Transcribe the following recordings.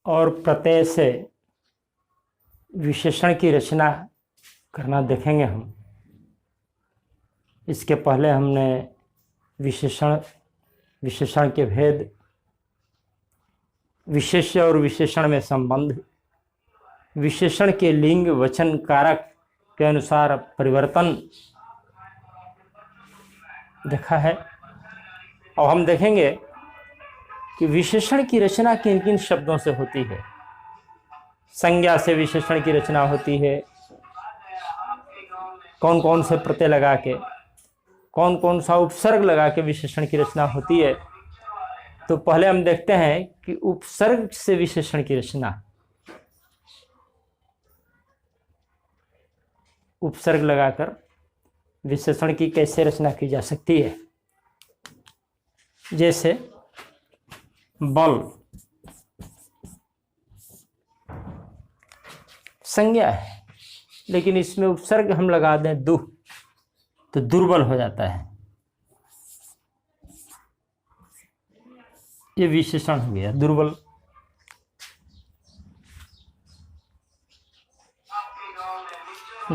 और प्रत्यय से विशेषण की रचना करना देखेंगे हम। इसके पहले हमने विशेषण के भेद, विशेष्य और विशेषण में संबंध, विशेषण के लिंग वचन कारक के अनुसार परिवर्तन देखा है। और हम देखेंगे कि विशेषण की रचना किन किन शब्दों से होती है। संज्ञा से विशेषण की रचना होती है, कौन कौन से प्रत्यय लगा के, कौन कौन सा उपसर्ग लगा के विशेषण की रचना होती है। तो पहले हम देखते हैं कि उपसर्ग से विशेषण की रचना, उपसर्ग लगाकर विशेषण की कैसे रचना की जा सकती है। जैसे बल संज्ञा है, लेकिन इसमें उपसर्ग हम लगा दें दु, तो दुर्बल हो जाता है। ये विशेषण हो गया दुर्बल।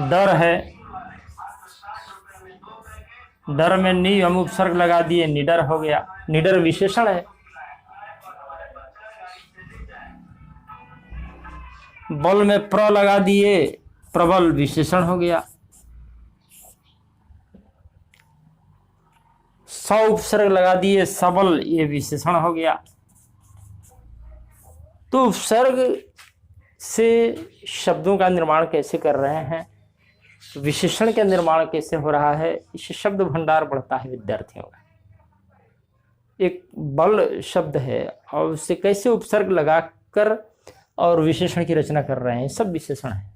डर है, डर में नी हम उपसर्ग लगा दिए, निडर हो गया, निडर विशेषण है। बल में प्र लगा दिए, प्रबल विशेषण हो गया। स उपसर्ग लगा दिए, सबल, ये विशेषण हो गया। तो उपसर्ग से शब्दों का निर्माण कैसे कर रहे हैं, विशेषण का निर्माण कैसे हो रहा है, इससे शब्द भंडार बढ़ता है विद्यार्थियों का। एक बल शब्द है और उससे कैसे उपसर्ग लगाकर और विशेषण की रचना कर रहे हैं, सब विशेषण है।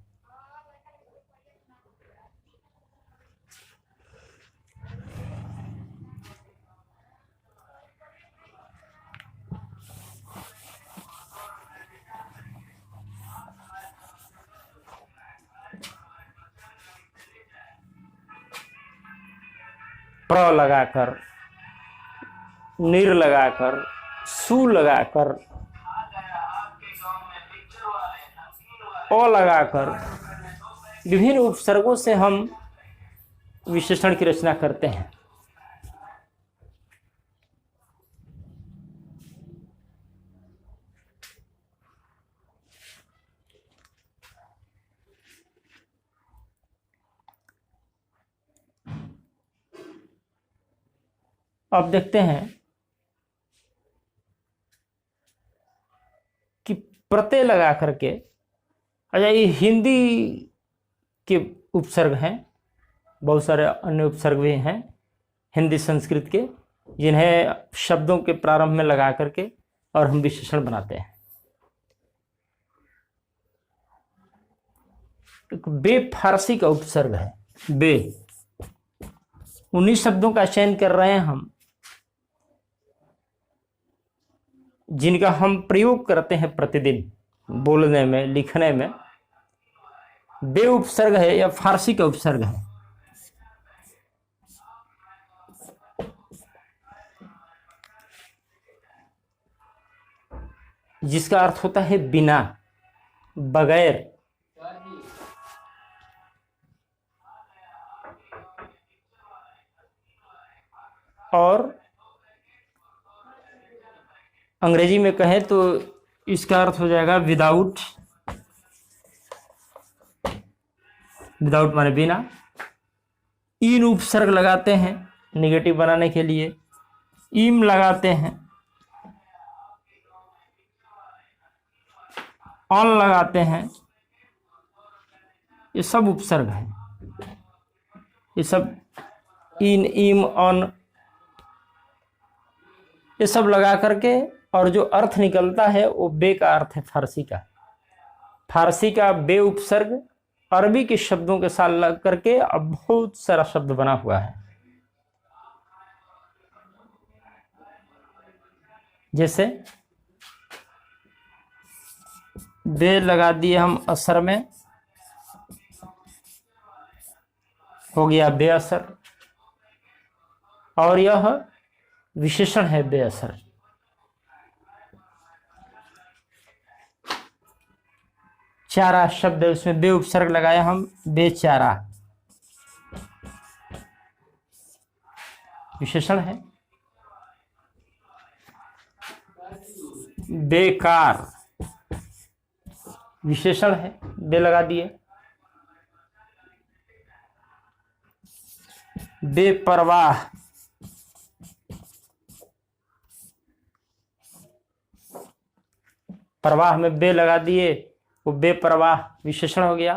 प्र लगाकर, निर लगाकर, सु लगाकर, ओ लगाकर विभिन्न उपसर्गों से हम विशेषण की रचना करते हैं। अब देखते हैं कि प्रत्यय लगा करके, अच्छा ये हिंदी के उपसर्ग हैं, बहुत सारे अन्य उपसर्ग भी हैं हिंदी संस्कृत के, जिन्हें शब्दों के प्रारंभ में लगा करके और हम विशेषण बनाते हैं। एक बे फारसी का उपसर्ग है, बे। उन्हीं शब्दों का चयन कर रहे हैं हम जिनका हम प्रयोग करते हैं प्रतिदिन बोलने में, लिखने में। बे उपसर्ग है या फारसी का उपसर्ग है। जिसका अर्थ होता है बिना, बगैर। और अंग्रेजी में कहें तो इसका अर्थ हो जाएगा विदाउट, विदाउट माने बिना। इन उपसर्ग लगाते हैं निगेटिव बनाने के लिए, इम लगाते हैं, ऑन लगाते हैं, ये सब उपसर्ग है। ये सब इन, इम, ऑन, ये सब लगा करके, और जो अर्थ निकलता है वो बे का अर्थ है फारसी का। फारसी का बे उपसर्ग अरबी के शब्दों के साथ लग करके अब बहुत सारा शब्द बना हुआ है। जैसे बे लगा दिए हम असर में, हो गया बेअसर, और यह विशेषण है बेअसर। चारा शब्द है, उसमें बे उपसर्ग लगाया हम, बेचारा विशेषण है। बेकार विशेषण है, बे लगा दिए। बेपरवाह प्रवाह में बे लगा दिए, वो बेपरवाह विशेषण हो गया।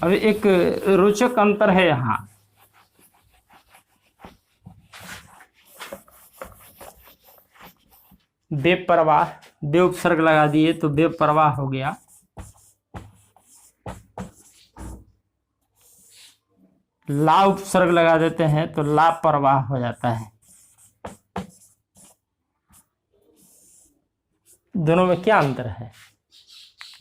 अब एक रोचक अंतर है यहां, बेपरवाह बे उपसर्ग लगा दिए तो बेपरवाह हो गया। ला उपसर्ग लगा देते हैं तो लापरवाह हो जाता है। दोनों में क्या अंतर है?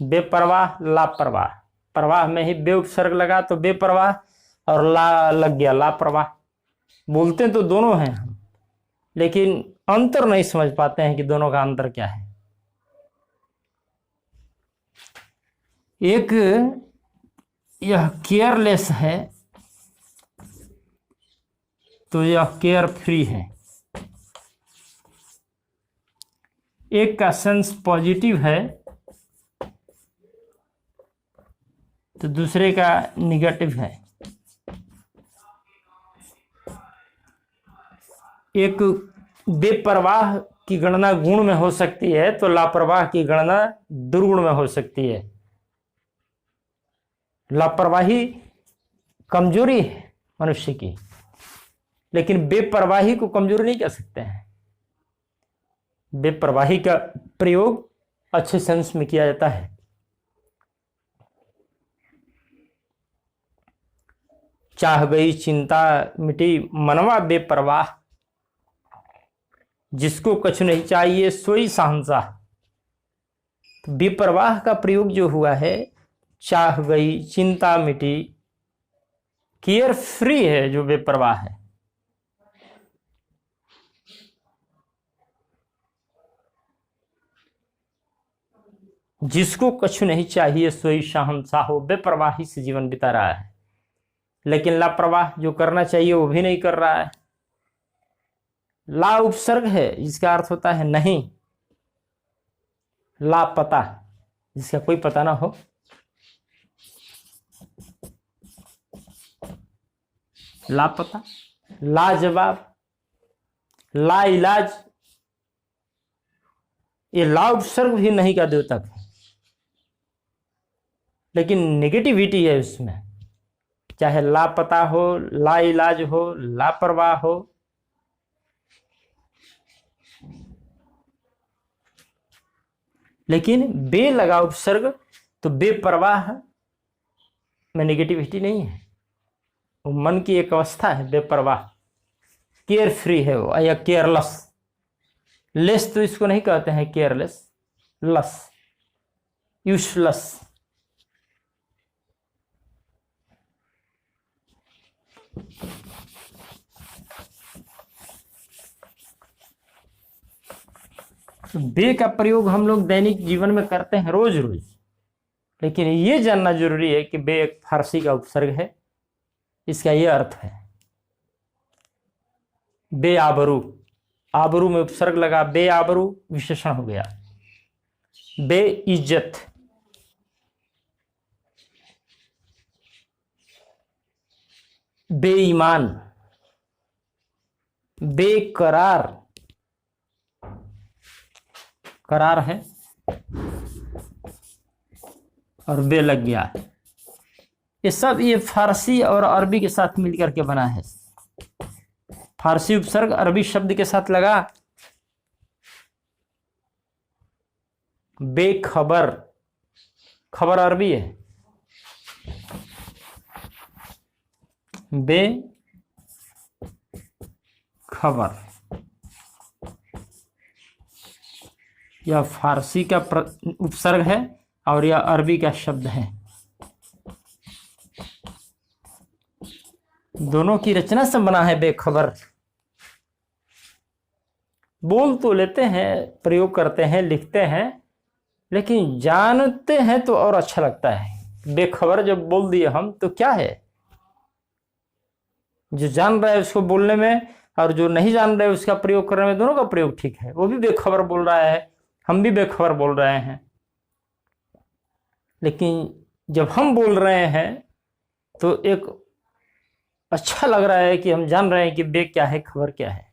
बेपरवाह लापरवाह, प्रवाह में ही बे उपसर्ग लगा तो बेपरवाह, और ला लग गया लापरवाह। बोलते तो दोनों हैं हम, लेकिन अंतर नहीं समझ पाते हैं कि दोनों का अंतर क्या है। एक यह केयरलेस है तो यह केयर फ्री है। एक का सेंस पॉजिटिव है तो दूसरे का निगेटिव है। एक बेपरवाह की गणना गुण में हो सकती है तो लापरवाह की गणना दुर्गुण में हो सकती है। लापरवाही कमजोरी है मनुष्य की, लेकिन बेपरवाही को कमजोरी नहीं कह सकते हैं। बेपरवाही का प्रयोग अच्छे सेंस में किया जाता है। चाह गई चिंता मिटी मनवा बेपरवाह, जिसको कछु नहीं चाहिए सोई शहंशाह। तो बेपरवाह का प्रयोग जो हुआ है, चाह गई चिंता मिटी, केयर फ्री है जो बेपरवाह है। जिसको कछु नहीं चाहिए सोई शहंशाह, हो बेपरवाही से जीवन बिता रहा है। लेकिन लापरवाह जो करना चाहिए वो भी नहीं कर रहा है। ला उपसर्ग है जिसका अर्थ होता है नहीं। लापता जिसका कोई पता ना हो। लापता, लाजवाब, ला इलाज, ये ला उपसर्ग भी नहीं का द्योतक है, लेकिन नेगेटिविटी है उसमें। चाहे लापता हो, ला इलाज हो, लापरवाह हो, लेकिन बे लगा उपसर्ग तो बेपरवाह में नेगेटिविटी नहीं है। वो मन की एक अवस्था है बेपरवाह, केयर फ्री है वो, या केयरलेस। लेस तो इसको नहीं कहते हैं, केयरलेस, लस, यूजलेस। बे का प्रयोग हम लोग दैनिक जीवन में करते हैं रोज रोज, लेकिन ये जानना जरूरी है कि बे एक फारसी का उपसर्ग है। इसका ये अर्थ है बे आबरू, आबरू में उपसर्ग लगा, बे आबरू विशेषण हो गया। बे इज्जत, बेईमान, बेकरार, करार है और बे लग गया। ये सब ये फारसी और अरबी के साथ मिलकर के बना है। फारसी उपसर्ग अरबी शब्द के साथ लगा। बेखबर, खबर अरबी है। बे खबर, यह फारसी का उपसर्ग है और यह अरबी का शब्द है। दोनों की रचना से बना है बेखबर। बोल तो लेते हैं, प्रयोग करते हैं, लिखते हैं, लेकिन जानते हैं तो और अच्छा लगता है। बेखबर जब बोल दिए हम तो क्या है, जो जान रहा है उसको बोलने में और जो नहीं जान रहे उसका प्रयोग करने में दोनों का प्रयोग ठीक है। वो भी बेखबर बोल रहा है, हम भी बेखबर बोल रहे हैं। लेकिन जब हम बोल रहे हैं तो एक अच्छा लग रहा है कि हम जान रहे हैं कि बे क्या है, खबर क्या है।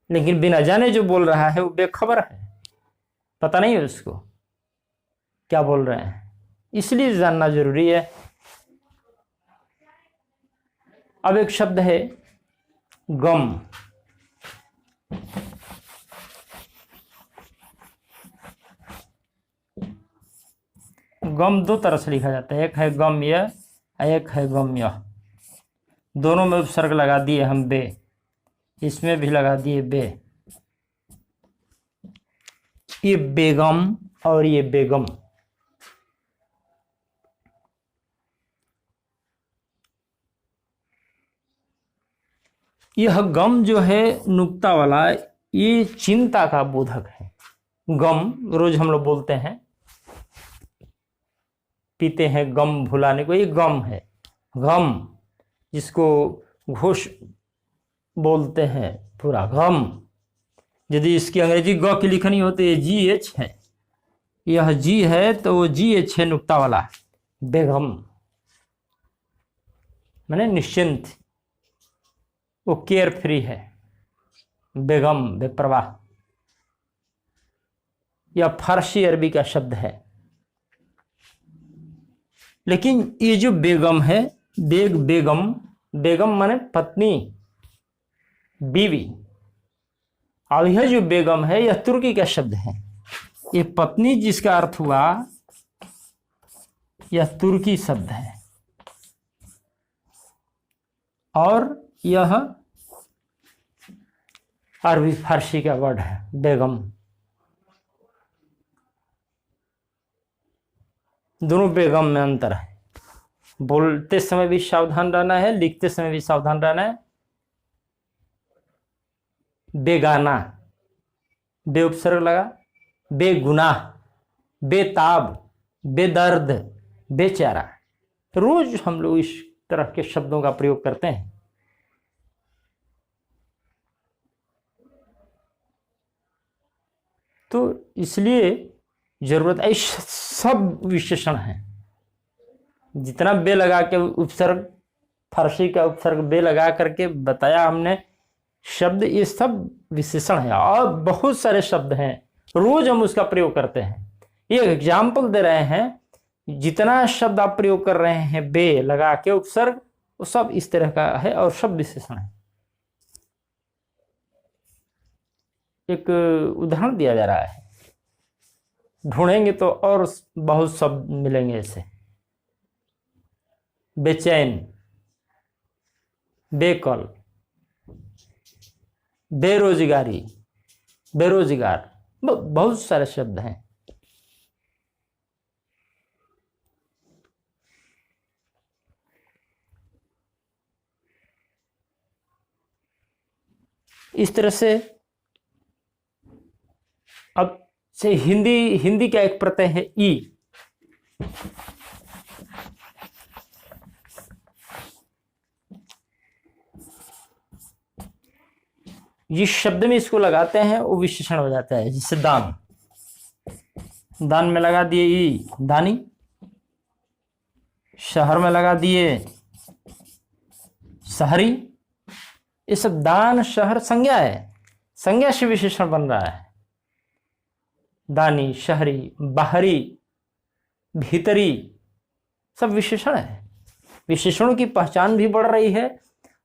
लेकिन बिना जाने जो बोल रहा है वो बेखबर है, पता नहीं है उसको क्या बोल रहे हैं, इसलिए जानना जरूरी है। अब एक शब्द है गम। गम दो तरह से लिखा जाता है, एक है गम्य, एक है गम्य। दोनों में उपसर्ग लगा दिए हम बे, इसमें भी लगा दिए बे। ये बेगम और ये बेगम। यह गम जो है नुक्ता वाला, ये चिंता का बोधक है। गम रोज हम लोग बोलते हैं, पीते हैं गम भुलाने को, ये गम है। गम जिसको घोष बोलते हैं पूरा गम। यदि इसकी अंग्रेजी ग की लिखनी हो तो ये GH है, यह जी है तो वो GH है नुक्ता वाला। बेगम माने निश्चिंत, वो केयर फ्री है। बेगम बेपरवाह। यह फारसी अरबी का शब्द है। लेकिन ये जो बेगम है, बेगम, बेगम माने पत्नी, बीवी। और यह जो बेगम है यह तुर्की का शब्द है। ये पत्नी जिसका अर्थ हुआ, यह तुर्की शब्द है। और यह अरबी फारसी का वर्ड है बेगम। दोनों बेगम में अंतर है। बोलते समय भी सावधान रहना है, लिखते समय भी सावधान रहना है। बेगाना, बे उपसर्ग लगा, बेगुनाह, बेताब, बेदर्द, बेचारा। रोज हम लोग इस तरह के शब्दों का प्रयोग करते हैं। तो इसलिए जरूरत है, सब विशेषण है। जितना बे लगा के उपसर्ग, फारसी का उपसर्ग बे लगा करके बताया हमने शब्द, ये सब विशेषण है। और बहुत सारे शब्द हैं, रोज हम उसका प्रयोग करते हैं। ये एग्जाम्पल दे रहे हैं, जितना शब्द आप प्रयोग कर रहे हैं बे लगा के उपसर्ग, वो सब इस तरह का है और सब विशेषण है। एक उदाहरण दिया जा रहा है, ढूंढेंगे तो और बहुत शब्द मिलेंगे ऐसे। बेचैन, बेकल, बेरोजगारी, बेरोजगार, बहुत सारे शब्द हैं। इस तरह से अब से हिंदी का एक प्रत्यय है ई। जिस शब्द में इसको लगाते हैं वो विशेषण हो जाता है। जैसे दान, दान में लगा दिए ई, दानी। शहर में लगा दिए शहरी। ये सब दान शहर संज्ञा है, संज्ञा से विशेषण बन रहा है। दानी, शहरी, बाहरी, भीतरी, सब विशेषण है। विशेषणों की पहचान भी बढ़ रही है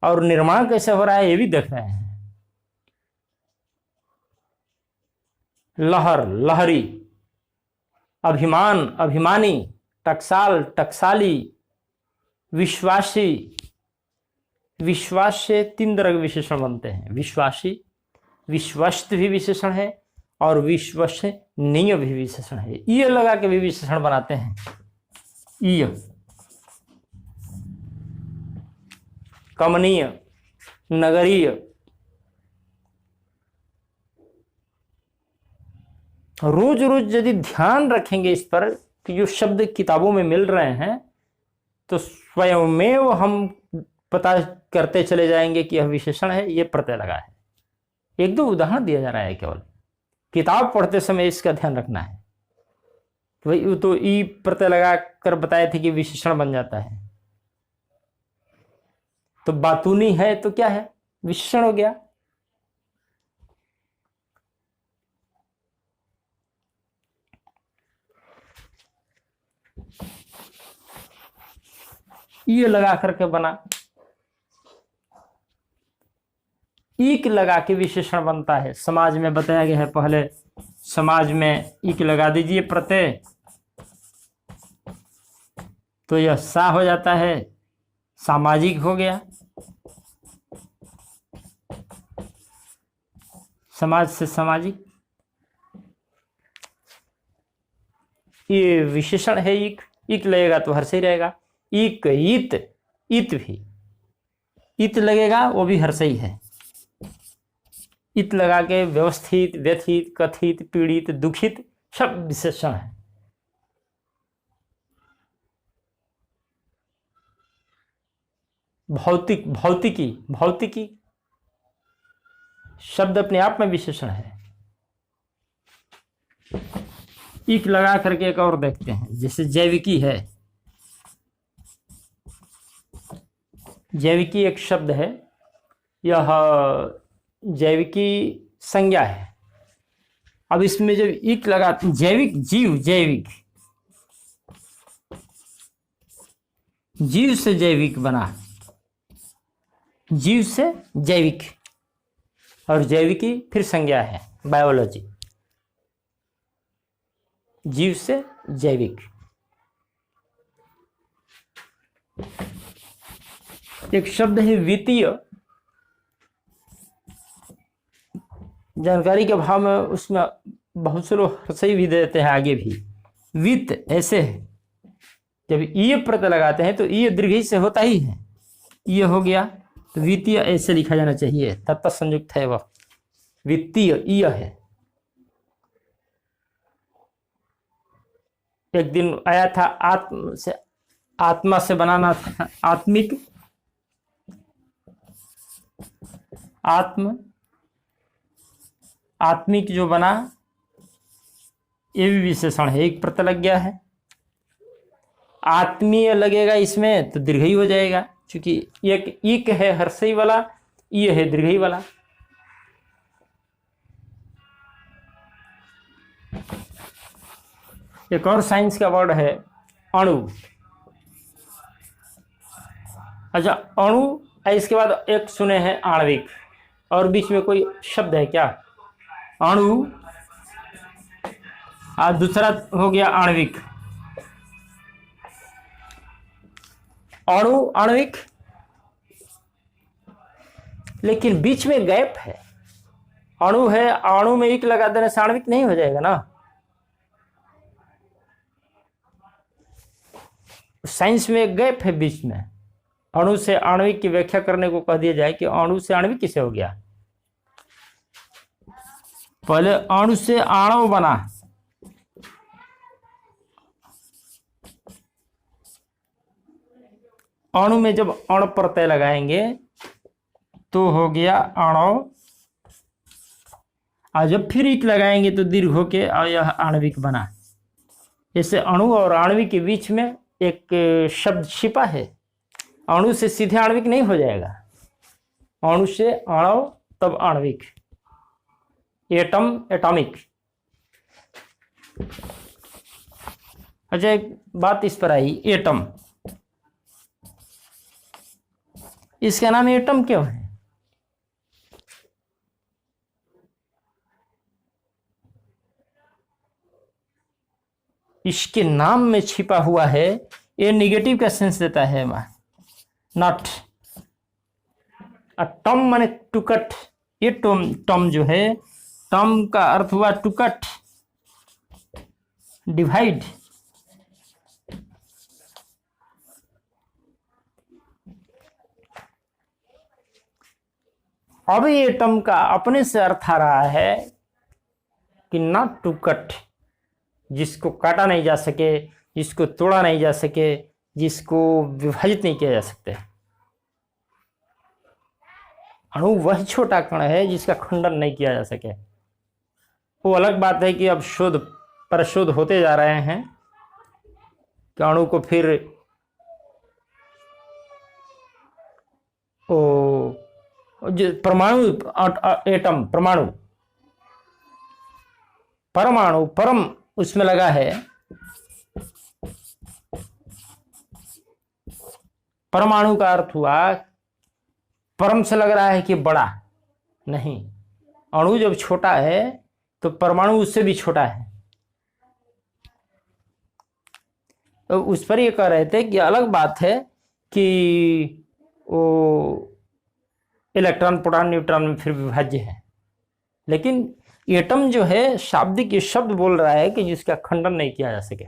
और निर्माण कैसे हो रहा है ये भी देख रहे हैं। लहर, लहरी, अभिमान, अभिमानी, टकसाल, टकसाली, विश्वासी। विश्वास से 3 तरह के विशेषण बनते हैं। विश्वासी, विश्वस्त भी विशेषण है और विश्वसनीय भी विशेषण है। ये लगा के भी विशेषण बनाते हैं। ये कमनीय, नगरीय, रोज रोज यदि ध्यान रखेंगे इस पर कि जो शब्द किताबों में मिल रहे हैं, तो स्वयमेव हम पता करते चले जाएंगे कि यह विशेषण है, यह प्रत्यय लगा है। एक दो उदाहरण दिया जा रहा है केवल, किताब पढ़ते समय इसका ध्यान रखना है। भाई तो ई प्रत्यय लगा कर बताए थे कि विशेषण बन जाता है। तो बातूनी है तो क्या है, विशेषण हो गया। ये लगा करके बना, ईक लगा के विशेषण बनता है। समाज में बताया गया है, पहले समाज में ईक लगा दीजिए प्रत्यय, तो यह सा हो जाता है, सामाजिक हो गया। समाज से सामाजिक, ये विशेषण है। ईक, ईक लगेगा तो हर्ष ही रहेगा। ईक ईत, इत भी इत लगेगा, वो भी हर्ष ही है। इत लगा के व्यवस्थित, व्यथित, कथित, पीड़ित, दुखित सब विशेषण है। भौतिक, भौतिकी, भौतिकी शब्द अपने आप में विशेषण है। ईक लगा करके एक और देखते हैं, जैसे जैविकी है। जैविकी एक शब्द है, यह जैविकी संज्ञा है। अब इसमें जब ईक लगा, जैविक जीव, जैविक जीव से जैविक बना, जीव से जैविक, और जैविकी फिर संज्ञा है, बायोलॉजी। जीव से जैविक। एक शब्द है वित्तीय, जानकारी के अभाव में उसमें बहुत से लोग सही भी देते हैं आगे भी। वित्त ऐसे है, जब ये प्रत्यय लगाते हैं तो ये दीर्घ से होता ही है, ये हो गया, तो वित्तीय ऐसे लिखा जाना चाहिए, तत्त संयुक्त है वह, वित्तीय ईय है। एक दिन आया था, आत्मा से बनाना था, आत्मिक, आत्मिक जो बना, ये भी विशेषण है, एक प्रत्यय लग गया है। आत्मीय लगेगा इसमें तो दीर्घई हो जाएगा, क्योंकि एक ईक है हर्षई वाला, ये है दीर्घई वाला। एक और साइंस का वर्ड है अणु। अच्छा, अणु, इसके बाद एक सुने हैं आणविक, और बीच में कोई शब्द है क्या? अणु, और दूसरा हो गया आणविक। अणु, आणविक, लेकिन बीच में गैप है। अणु है, अणु में एक लगा देने से आणविक नहीं हो जाएगा ना। साइंस में एक गैप है बीच में। अणु से आणविक की व्याख्या करने को कह दिया जाए कि अणु से आणविक किसे हो गया। पहले अणु से आणव बना, अणु में जब अण प्रत्यय लगाएंगे तो हो गया आणव, और जब फिर ईक लगाएंगे तो दीर्घ होके और यह आणविक बना। जैसे अणु और आणविक के बीच में एक शब्द छिपा है, अणु से सीधे आणविक नहीं हो जाएगा, अणु से आणव तब आणविक, एटम, एटॉमिक। अच्छा, एक बात इस पर आई, एटम, इसका नाम एटम क्यों है? इसके नाम में छिपा हुआ है, ये निगेटिव का सेंस देता है। नॉट टम माने टुकट, ये टम जो है, टम का अर्थ हुआ टुकट, डिवाइड। अब ये टम का अपने से अर्थ आ रहा है कि नॉट टू कट, जिसको काटा नहीं जा सके, जिसको तोड़ा नहीं जा सके, जिसको विभाजित नहीं किया जा सकता। अणु वह छोटा कण है जिसका खंडन नहीं किया जा सके। वो अलग बात है कि अब शोध पर शोध होते जा रहे हैं कि अणु को फिर परमाणु, एटम, परमाणु, परम उसमें लगा है। परमाणु का अर्थ हुआ, परम से लग रहा है कि बड़ा नहीं। अणु जब छोटा है तो परमाणु उससे भी छोटा है। तो उस पर ये कह रहे थे कि अलग बात है कि वो इलेक्ट्रॉन, प्रोटॉन, न्यूट्रॉन में फिर विभाज्य है, लेकिन एटम जो है शाब्दिक ये शब्द बोल रहा है कि जिसका खंडन नहीं किया जा सके।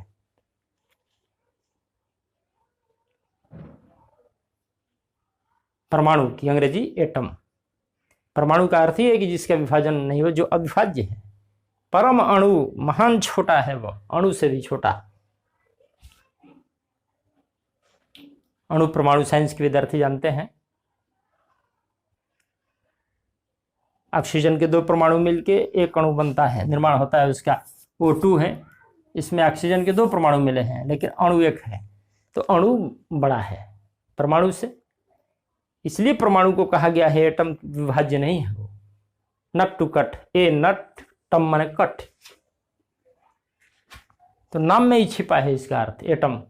परमाणु की अंग्रेजी एटम। परमाणु का अर्थ ही है कि जिसका विभाजन नहीं हो, जो अविभाज्य है। परम अणु महान छोटा है, वह अणु से भी छोटा। अणु परमाणु साइंस के विद्यार्थी जानते हैं। ऑक्सीजन के 2 परमाणु मिलके एक अणु बनता है, निर्माण होता है उसका, O2 है। इसमें ऑक्सीजन के 2 परमाणु मिले हैं लेकिन अणु एक है, तो अणु बड़ा है परमाणु से। इसलिए परमाणु को कहा गया है एटम विभाज्य नहीं है वो। नट टू कट, ए नट, टम माने कट, तो नाम में ही छिपा है इसका अर्थ एटम।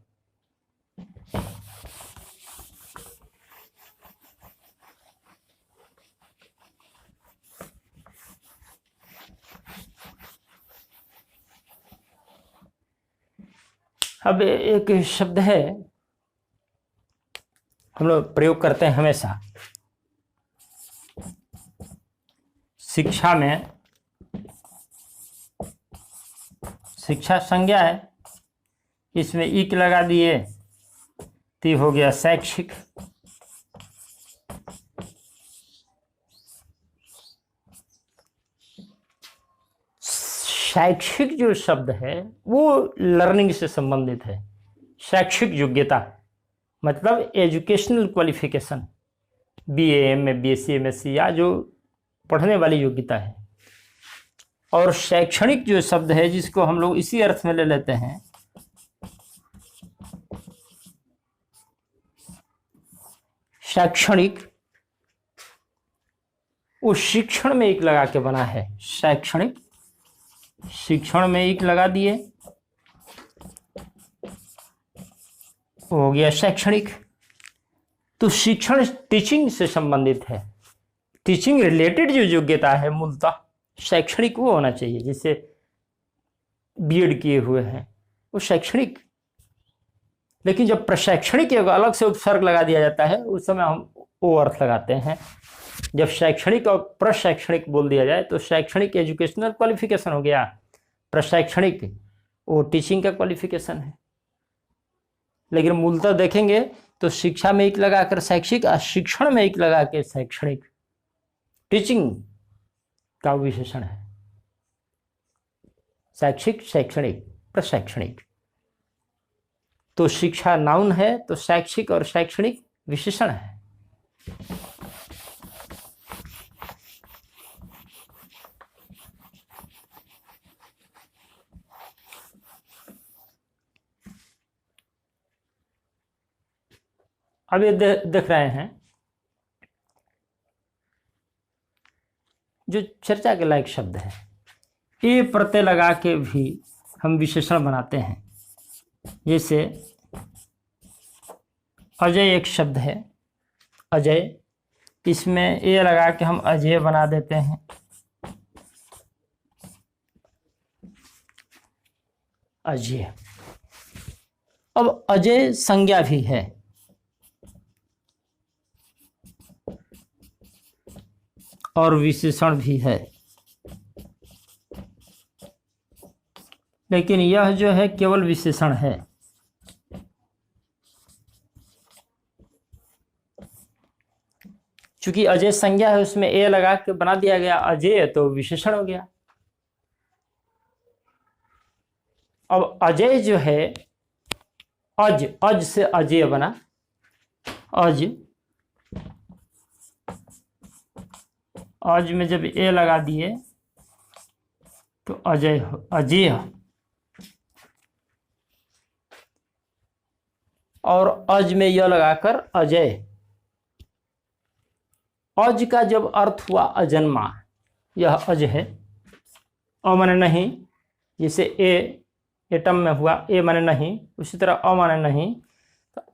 अब एक शब्द है हम लोग प्रयोग करते हैं हमेशा शिक्षा में। शिक्षा संज्ञा है, इसमें इक लगा दिए तो हो गया शैक्षिक। शैक्षिक जो शब्द है वो लर्निंग से संबंधित है। शैक्षिक योग्यता मतलब educational qualification, BA, MA, BSc, MSc या जो पढ़ने वाली योग्यता है। और शैक्षणिक जो शब्द है जिसको हम लोग इसी अर्थ में ले लेते हैं, शैक्षणिक, वो शिक्षण में एक लगा के बना है। शैक्षणिक, शिक्षण में एक लगा दिए, हो गया शैक्षणिक। तो शिक्षण टीचिंग से संबंधित है। टीचिंग रिलेटेड जो योग्यता है मूलतः शैक्षणिक वो होना चाहिए। जैसे B.Ed किए हुए हैं वो शैक्षणिक, लेकिन जब प्रशैक्षणिक एक अलग से उपसर्ग लगा दिया जाता है उस समय हम वो अर्थ लगाते हैं। जब शैक्षणिक और प्रशैक्षणिक बोल दिया जाए तो शैक्षणिक एजुकेशनल क्वालिफिकेशन हो गया, प्रशैक्षणिक वो टीचिंग का क्वालिफिकेशन है। लेकिन मूलतः देखेंगे तो शिक्षा में एक लगाकर शैक्षिक और शिक्षण में एक लगा के शैक्षणिक, टीचिंग का विशेषण है। शैक्षिक, शैक्षणिक, प्रशैक्षणिक। तो शिक्षा नाउन है तो शैक्षिक और शैक्षणिक विशेषण है। अब ये देख रहे हैं जो चर्चा के लायक शब्द है, ए प्रत्यय लगा के भी हम विशेषण बनाते हैं। जैसे अजय एक शब्द है, अजय, इसमें ए लगा के हम अजय बना देते हैं। अजय, अब अजय संज्ञा भी है, और विशेषण भी है, लेकिन यह जो है केवल विशेषण है। चूंकि अजय संज्ञा है उसमें ए लगा के बना दिया गया अजय, तो विशेषण हो गया। अब अजय जो है, अज, अज से अजय बना, अज, अज में जब ए लगा दिए तो अजय, अजय, और अज में यह लगाकर अजय। अज का जब अर्थ हुआ अजन्मा, यह अज है। अ माने नहीं, जैसे एटम में हुआ ए माने नहीं, उसी तरह अ माने नहीं,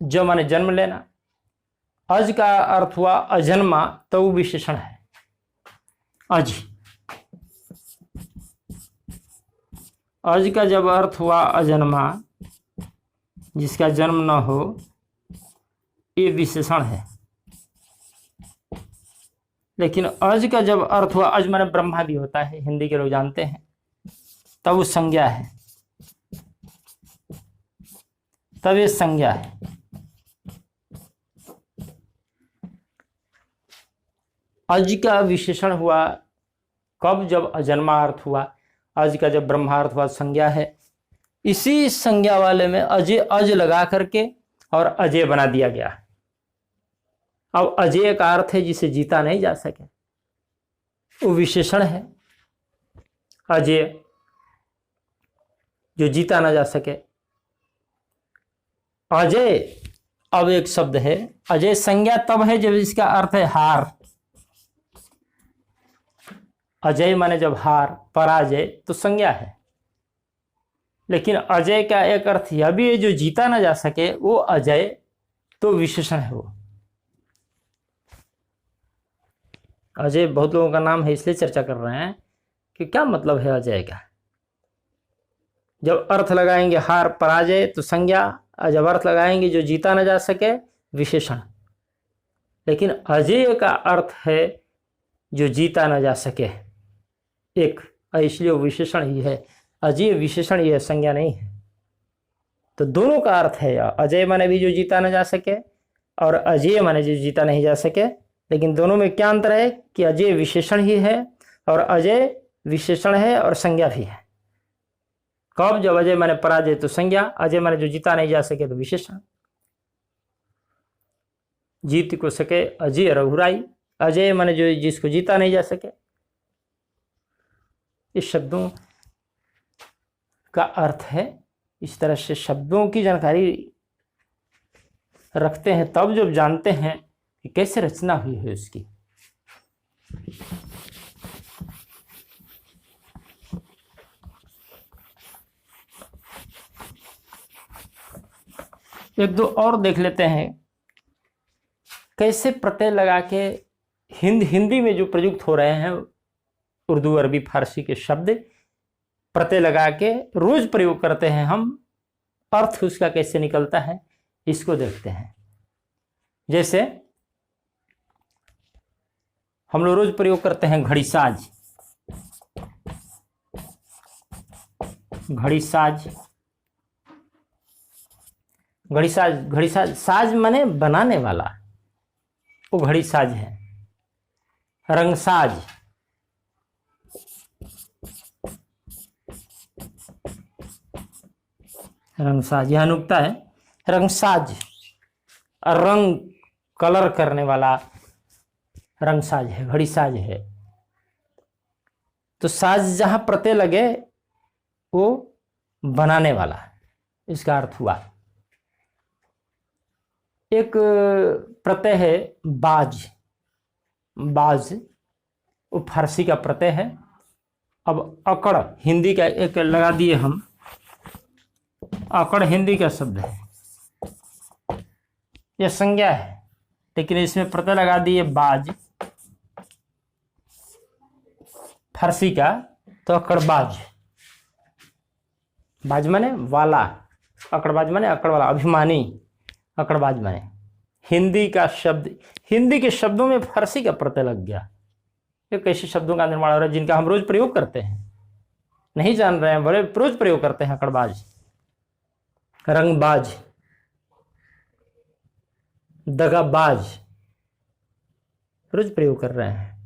ज माने जन्म लेना। अज का अर्थ हुआ अजन्मा, तो वो विशेषण है अज। अज का जब अर्थ हुआ अजन्मा, जिसका जन्म न हो, ये विशेषण है। लेकिन अज का जब अर्थ हुआ, अज माने ब्रह्मा भी होता है, हिंदी के लोग जानते हैं, तब वो संज्ञा है, तब ये संज्ञा है। अज का विशेषण हुआ कब? जब अजन्मा अर्थ हुआ। अज का जब ब्रह्मार्थ हुआ, संज्ञा है। इसी संज्ञा वाले में अजय, अज लगा करके और अजय बना दिया गया। अब अजय का अर्थ है जिसे जीता नहीं जा सके, वो विशेषण है अजय, जो जीता ना जा सके। अजय अब एक शब्द है। अजय संज्ञा तब है जब इसका अर्थ है हार। अजय माने जब हार, पराजय, तो संज्ञा है। लेकिन अजय का एक अर्थ यह भी है जो जीता ना जा सके, वो अजय, तो विशेषण है वो। अजय बहुत लोगों का नाम है, इसलिए चर्चा कर रहे हैं कि क्या मतलब है अजय का। जब अर्थ लगाएंगे हार, पराजय, तो संज्ञा, और जब अर्थ लगाएंगे जो जीता ना जा सके, विशेषण। लेकिन अजय का अर्थ है जो जीता ना जा सके, एक, इसलिए वो विशेषण ही है। अजय विशेषण ही है, संज्ञा नहीं है। तो दोनों का अर्थ है, अजय माने भी जो जीता ना जा सके, और अजय माने जो जीता नहीं जा सके। लेकिन दोनों में क्या अंतर है कि अजय विशेषण ही है, और अजय विशेषण है और संज्ञा भी है। कब? जब अजय माने पराजय तो संज्ञा, अजय माने जो जीता नहीं जा सके तो विशेषण। जीत को सके अजय रघुराई, अजय माने जो जिसको जीता नहीं जा सके। इस शब्दों का अर्थ है। इस तरह से शब्दों की जानकारी रखते हैं, तब जब जानते हैं कि कैसे रचना हुई है उसकी। एक दो और देख लेते हैं कैसे प्रत्यय लगा के हिंदी में जो प्रयुक्त हो रहे हैं, उर्दू, अरबी, फारसी के शब्द प्रत्यय लगा के रोज प्रयोग करते हैं हम, अर्थ उसका कैसे निकलता है, इसको देखते हैं। जैसे हम लोग रोज प्रयोग करते हैं घड़ीसाज, घड़ीसाज, घड़ीसाज, घड़ीसाज, साज माने बनाने वाला, वो घड़ीसाज है। रंगसाज, रंगसाज, यह नुक्ता है। रंगसाज, रंग कलर करने वाला रंगसाज है, घड़ीसाज है। तो साज जहां प्रत्यय लगे वो बनाने वाला, इसका अर्थ हुआ। एक प्रत्यय है बाज, बाज, वो फारसी का प्रत्यय है। अब अकड़, हिंदी का एक लगा दिए हम, अकड़ हिंदी का शब्द है, यह संज्ञा है, लेकिन इसमें प्रत्यय लगा दिए बाज, फारसी का, तो अकड़बाज। बाज माने वाला, अकड़बाज माने अकड़ वाला, अभिमानी, अकड़बाज माने। हिंदी का शब्द, हिंदी के शब्दों में फारसी का प्रत्यय लग गया। ये कैसे शब्दों का निर्माण हो रहा है जिनका हम रोज प्रयोग करते हैं, नहीं जान रहे हैं, बड़े रोज प्रयोग करते हैं। अकड़बाज, रंगबाज, दगाबाज, रोज प्रयोग कर रहे हैं।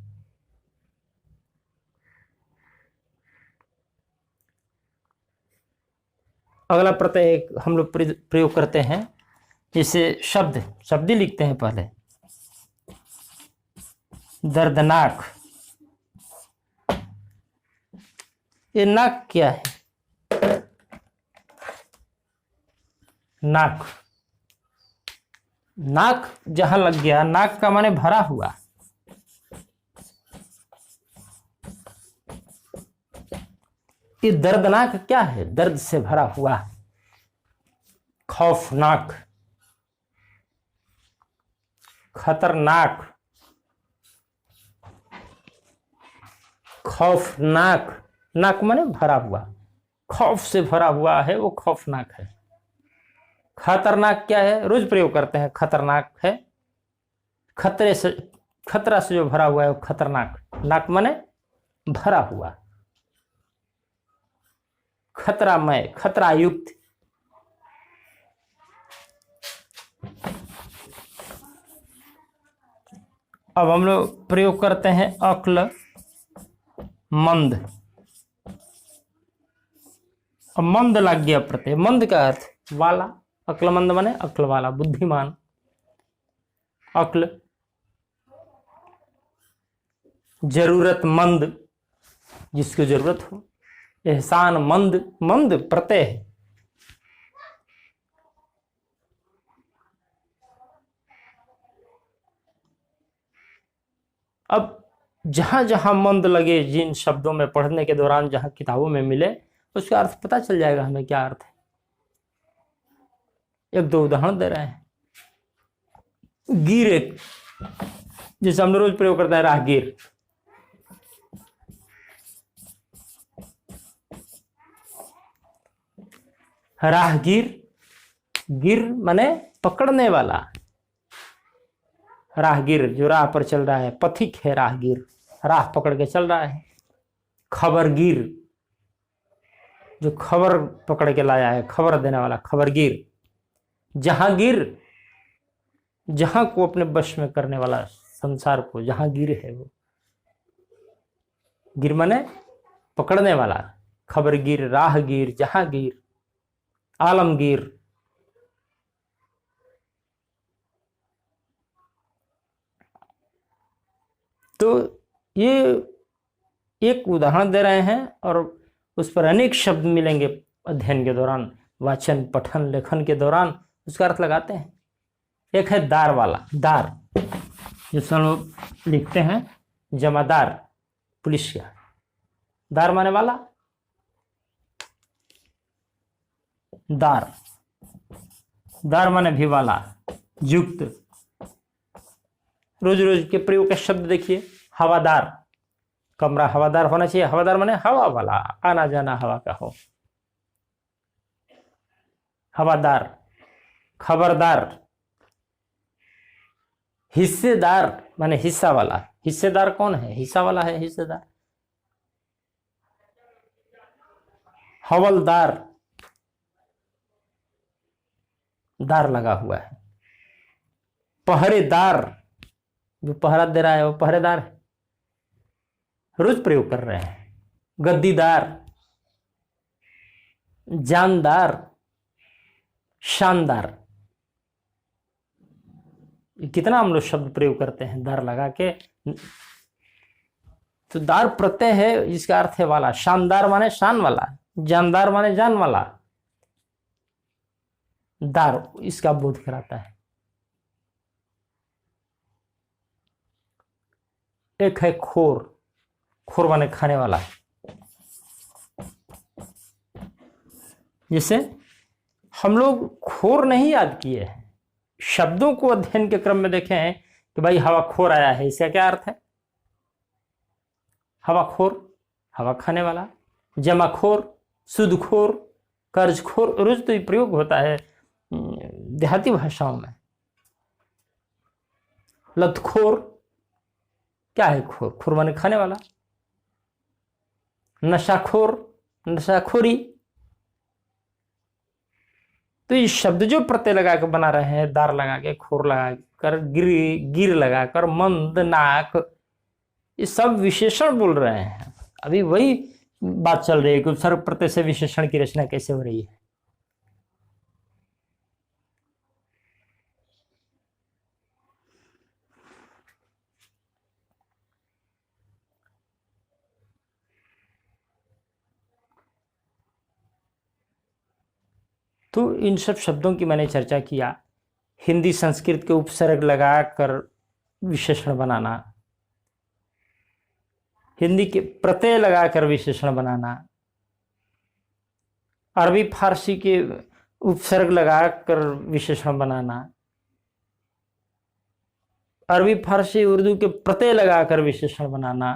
अगला प्रत्यय एक हम लोग प्रयोग करते हैं, जैसे शब्द ही लिखते हैं पहले। दर्दनाक, ये नाक क्या है? नाक, नाक जहां लग गया, नाक का माने भरा हुआ। ये दर्दनाक क्या है? दर्द से भरा हुआ। खौफनाक, खतरनाक, खौफनाक, नाक माने भरा हुआ, खौफ से भरा हुआ है, वो खौफनाक है। खतरनाक क्या है? रोज प्रयोग करते हैं, खतरनाक है, खतरे से, खतरा से जो भरा हुआ है वो खतरनाक। नाक माने भरा हुआ, खतरामय, खतरायुक्त। अब हम लोग प्रयोग करते हैं अक्ल मंद। अब मंद लग गया प्रत्यय, मंद का अर्थ वाला, अक्लमंद माने अक्ल वाला, बुद्धिमान। अक्ल, जरूरतमंद, जिसको जरूरत हो। एहसान मंद, मंद प्रत्यय है। अब जहां जहां मंद लगे, जिन शब्दों में पढ़ने के दौरान, जहां किताबों में मिले, उसका अर्थ पता चल जाएगा हमें क्या अर्थ है। एक दो उदाहरण दे रहे हैं। गिर, एक जैसे हम रोज प्रयोग करते हैं, राहगीर। राहगीर, गिर माने पकड़ने वाला। राहगीर जो राह पर चल रहा है, पथिक है राहगीर, राह पकड़ के चल रहा है। खबरगीर, जो खबर पकड़ के लाया है, खबर देने वाला, खबरगीर। जहांगीर, जहां को अपने वश में करने वाला, संसार को जहांगीर है वो। गिर माने पकड़ने वाला। खबरगीर, राहगीर, जहांगीर, आलमगीर। तो ये एक उदाहरण दे रहे हैं और उस पर अनेक शब्द मिलेंगे अध्ययन के दौरान, वाचन पठन लेखन के दौरान उसका अर्थ लगाते हैं। एक है दार वाला, दार जिसमें हम लोग लिखते हैं जमादार, पुलिस का। दार माने वाला, दार, दार माने भी वाला, युक्त। रोज रोज के प्रयोग के शब्द देखिए। हवादार, कमरा हवादार होना चाहिए। हवादार माने हवा वाला, आना जाना हवा का हो। हवादार। खबरदार, हिस्सेदार माने हिस्सा वाला। हिस्सेदार कौन है? हिस्सा वाला है हिस्सेदार। हवलदार, दार लगा हुआ है। पहरेदार, जो पहरा दे रहा है वो पहरेदार है, रोज प्रयोग कर रहे हैं। गद्दीदार, जानदार, शानदार। कितना हम लोग शब्द प्रयोग करते हैं दार लगा के। तो दार प्रत्यय है, जिसका अर्थ है वाला। शानदार माने शान वाला, जानदार माने जान वाला। दार इसका बोध कराता है। एक है खोर, खोर माने खाने वाला। जैसे हम लोग खोर नहीं याद किए हैं, शब्दों को अध्ययन के क्रम में देखे हैं कि भाई हवाखोर आया है, इसका क्या अर्थ है? हवाखोर, हवा खाने वाला। जमाखोर, सूदखोर, कर्जखोर, रोज तो ये प्रयोग होता है देहाती भाषाओं में। लतखोर, क्या है खोर? खोर माने खाने वाला। नशाखोर, नशाखोरी। तो ये शब्द जो प्रत्यय लगा के बना रहे हैं, दार लगा के, खोर लगा कर, गिर लगा कर, मंद, नाक, ये सब विशेषण बोल रहे हैं। अभी वही बात चल रही है कि उपसर्ग प्रत्यय से विशेषण की रचना कैसे हो रही है। तो इन सब शब्दों की मैंने चर्चा किया। हिंदी संस्कृत के उपसर्ग लगाकर विशेषण बनाना, हिंदी के प्रत्यय लगाकर विशेषण बनाना, अरबी फारसी के उपसर्ग लगाकर विशेषण बनाना, अरबी फारसी उर्दू के प्रत्यय लगाकर विशेषण बनाना,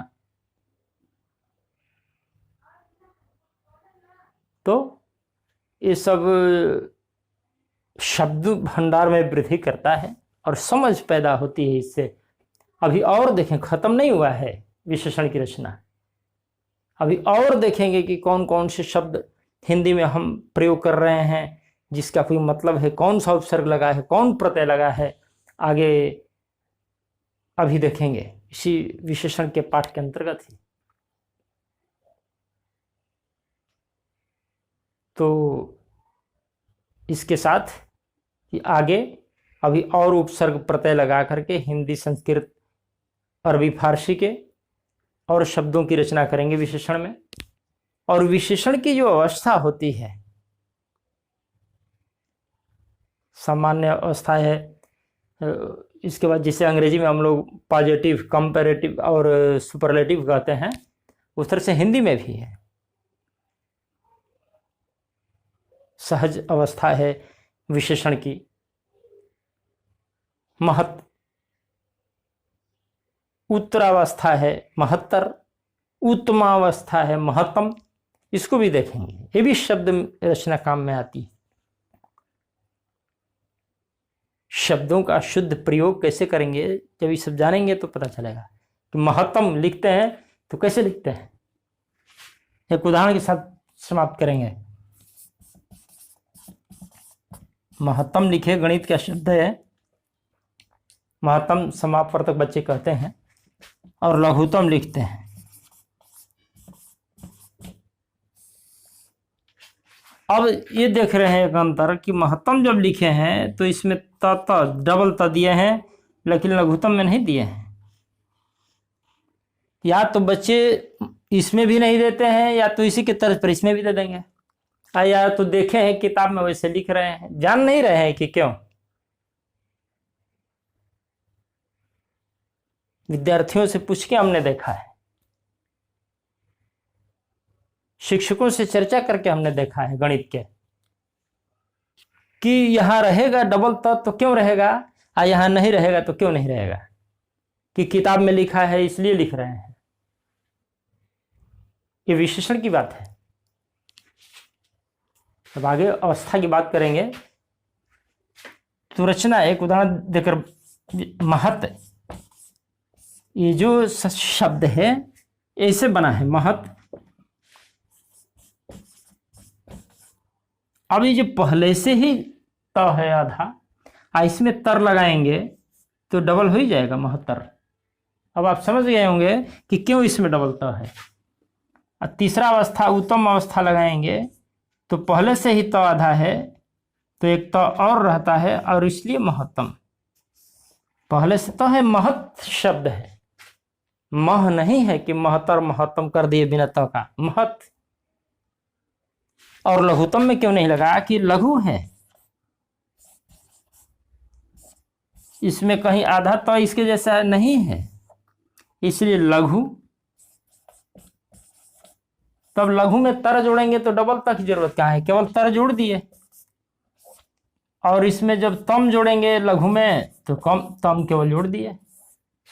तो ये सब शब्द भंडार में वृद्धि करता है और समझ पैदा होती है इससे। अभी और देखें, खत्म नहीं हुआ है विशेषण की रचना। अभी और देखेंगे कि कौन कौन से शब्द हिंदी में हम प्रयोग कर रहे हैं जिसका कोई मतलब है, कौन सा उपसर्ग लगा है, कौन प्रत्यय लगा है, आगे अभी देखेंगे इसी विशेषण के पाठ के अंतर्गत ही। तो इसके साथ कि आगे अभी और उपसर्ग प्रत्यय लगा करके हिंदी संस्कृत अरबी फारसी के और शब्दों की रचना करेंगे विशेषण में। और विशेषण की जो अवस्था होती है, सामान्य अवस्था है, इसके बाद जिसे अंग्रेजी में हम लोग पॉजिटिव, कंपैरेटिव और सुपरलेटिव कहते हैं, उस तरह से हिंदी में भी है। सहज अवस्था है विशेषण की, महत्, उत्तरावस्था है महत्तर, उत्तमावस्था है महत्तम, इसको भी देखेंगे। ये भी शब्द रचना काम में आती है। शब्दों का शुद्ध प्रयोग कैसे करेंगे, जब ये सब जानेंगे तो पता चलेगा कि महत्तम लिखते हैं तो कैसे लिखते हैं। एक उदाहरण के साथ समाप्त करेंगे। महत्तम लिखे, गणित का शब्द है महत्तम, समापवर्तक बच्चे कहते हैं, और लघुत्तम लिखते हैं। अब ये देख रहे हैं एक अंतर कि महत्तम जब लिखे हैं तो इसमें त डबल त दिए हैं, लेकिन लघुत्तम में नहीं दिए हैं। या तो बच्चे इसमें भी नहीं देते हैं, या तो इसी के तर्ज पर इसमें भी दे देंगे, या तो देखे हैं किताब में वैसे लिख रहे हैं, जान नहीं रहे हैं कि क्यों। विद्यार्थियों से पूछ के हमने देखा है, शिक्षकों से चर्चा करके हमने देखा है गणित के, कि यहां रहेगा डबल त तो क्यों रहेगा, और यहां नहीं रहेगा तो क्यों नहीं रहेगा, कि किताब में लिखा है इसलिए लिख रहे हैं। ये विशेषण की बात है। अब आगे अवस्था की बात करेंगे। तो रचना एक उदाहरण देकर, महत, ये जो शब्द है ऐसे बना है महत। अब ये जो पहले से ही त है आधा, इसमें तर लगाएंगे तो डबल हो ही जाएगा महत्तर। अब आप समझ गए होंगे कि क्यों इसमें डबल त है। और तीसरा अवस्था उत्तम अवस्था लगाएंगे तो पहले से ही त आधा है तो एक त और रहता है, और इसलिए महत्तम। पहले से त है, महत शब्द है, मह नहीं है कि महत्तर महत्तम कर दिए बिना त का, महत। और लघुत्तम में क्यों नहीं लगा, कि लघु है, इसमें कहीं आधा तो इसके जैसा नहीं है, इसलिए लघु। तब लघु में तर जोड़ेंगे तो डबल तक की जरूरत कहाँ है, केवल तर जोड़ दिए। और इसमें जब तम जोड़ेंगे लघु में तो कम तम केवल जोड़ दिए।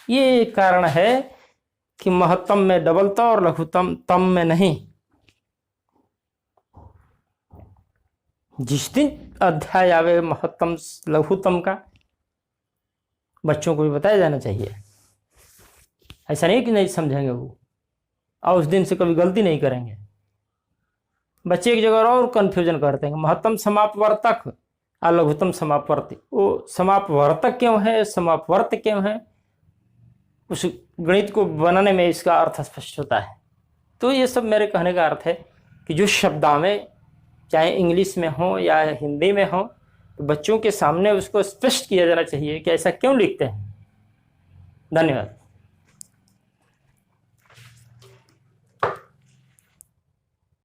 ये कारण है कि महत्तम में डबल त और लघुत्तम तम में नहीं। जिस दिन अध्याय आवे महत्तम लघुत्तम का, बच्चों को भी बताया जाना चाहिए। ऐसा नहीं कि नहीं समझेंगे वो, और उस दिन से कभी गलती नहीं करेंगे। बच्चे एक जगह और कंफ्यूजन करते हैं, महत्तम समापवर्तक और लघुत्तम समापवर्ती। वो समापवर्तक क्यों है, समापवर्त क्यों है, उस गणित को बनाने में इसका अर्थ स्पष्ट होता है। तो ये सब मेरे कहने का अर्थ है कि जो शब्दावली चाहे इंग्लिश में हो या हिंदी में हो, तो बच्चों के सामने उसको स्पष्ट किया जाना चाहिए कि ऐसा क्यों लिखते हैं। धन्यवाद।